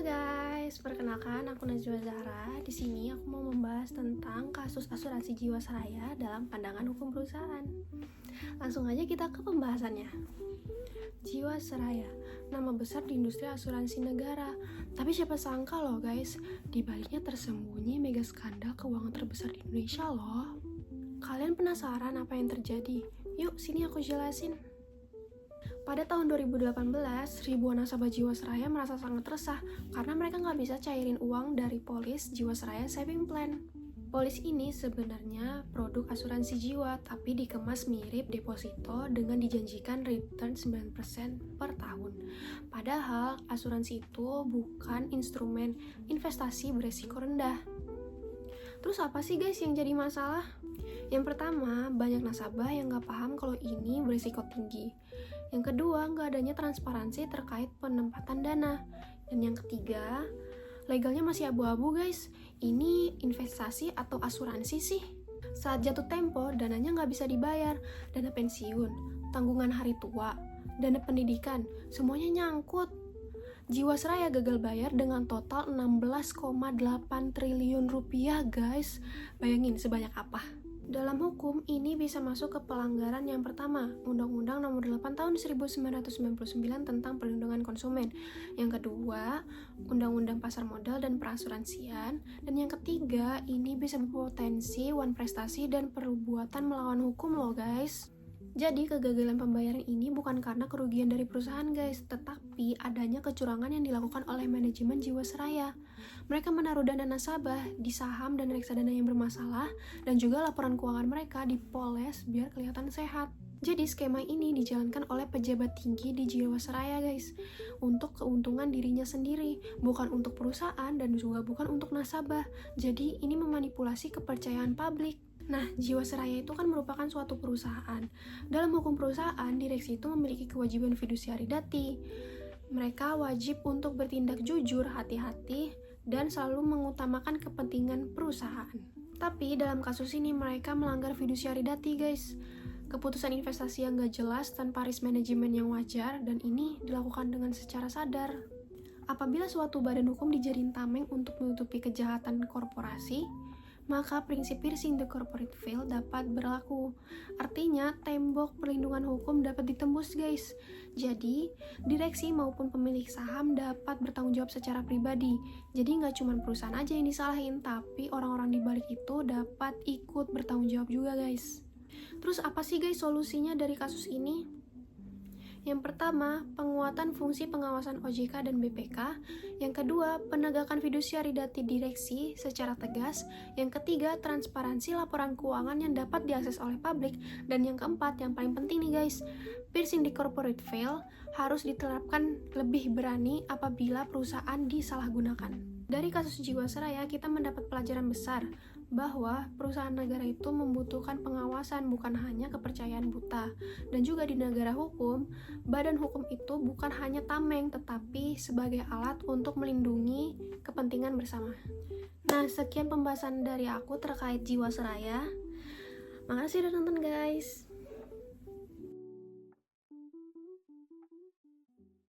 Halo guys, perkenalkan aku Najwa Zahra. Di sini aku mau membahas tentang kasus asuransi Jiwasraya dalam pandangan hukum perusahaan. Langsung aja kita ke pembahasannya. Jiwasraya, nama besar di industri asuransi negara. Tapi siapa sangka loh guys, di baliknya tersembunyi mega skandal keuangan terbesar di Indonesia loh. Kalian penasaran apa yang terjadi? Yuk, sini aku jelasin. Pada tahun 2018, ribuan nasabah Jiwasraya merasa sangat resah karena mereka nggak bisa cairin uang dari polis Jiwasraya Saving Plan. Polis ini sebenarnya produk asuransi jiwa, tapi dikemas mirip deposito dengan dijanjikan return 9% per tahun. Padahal asuransi itu bukan instrumen investasi beresiko rendah. Terus apa sih guys yang jadi masalah? Yang pertama, banyak nasabah yang nggak paham kalau ini berisiko tinggi. Yang kedua, nggak adanya transparansi terkait penempatan dana. Dan yang ketiga, legalnya masih abu-abu guys. Ini investasi atau asuransi sih? Saat jatuh tempo, dananya nggak bisa dibayar. Dana pensiun, tanggungan hari tua, dana pendidikan, semuanya nyangkut. Jiwasraya gagal bayar dengan total 16,8 triliun rupiah guys. Bayangin sebanyak apa? Dalam hukum, ini bisa masuk ke pelanggaran yang pertama, Undang-Undang Nomor 8 Tahun 1999 tentang Perlindungan Konsumen. Yang kedua, Undang-Undang Pasar Modal dan Perasuransian. Dan yang ketiga, ini bisa berpotensi wan prestasi dan perbuatan melawan hukum loh guys. Jadi kegagalan pembayaran ini bukan karena kerugian dari perusahaan guys, tetapi adanya kecurangan yang dilakukan oleh manajemen Jiwasraya. Mereka menaruh dana nasabah di saham dan reksadana yang bermasalah, dan juga laporan keuangan mereka dipoles biar kelihatan sehat. Jadi skema ini dijalankan oleh pejabat tinggi di Jiwasraya guys, untuk keuntungan dirinya sendiri, bukan untuk perusahaan dan juga bukan untuk nasabah. Jadi ini memanipulasi kepercayaan publik. Nah, Jiwasraya itu kan merupakan suatu perusahaan. Dalam hukum perusahaan, direksi itu memiliki kewajiban fidusiari dati. Mereka wajib untuk bertindak jujur, hati-hati, dan selalu mengutamakan kepentingan perusahaan. Tapi dalam kasus ini mereka melanggar fidusiari dati guys. Keputusan investasi yang gak jelas tanpa risk manajemen yang wajar, dan ini dilakukan dengan secara sadar. Apabila suatu badan hukum dijadiin tameng untuk menutupi kejahatan korporasi, maka prinsip piercing the corporate veil dapat berlaku. Artinya, tembok perlindungan hukum dapat ditembus guys. Jadi, direksi maupun pemilik saham dapat bertanggung jawab secara pribadi. Jadi nggak cuma perusahaan aja yang disalahin, tapi orang-orang di balik itu dapat ikut bertanggung jawab juga guys. Terus apa sih guys solusinya dari kasus ini? Yang pertama, penguatan fungsi pengawasan OJK dan BPK. Yang kedua, penegakan fidusiari dati direksi secara tegas. Yang ketiga, transparansi laporan keuangan yang dapat diakses oleh publik. Dan yang keempat, yang paling penting nih guys, piercing the corporate veil harus diterapkan lebih berani apabila perusahaan disalahgunakan. Dari kasus Jiwasraya, kita mendapat pelajaran besar bahwa perusahaan negara itu membutuhkan pengawasan, bukan hanya kepercayaan buta. Dan juga di negara hukum, badan hukum itu bukan hanya tameng, tetapi sebagai alat untuk melindungi kepentingan bersama. Nah, sekian pembahasan dari aku terkait Jiwasraya. Makasih udah nonton guys.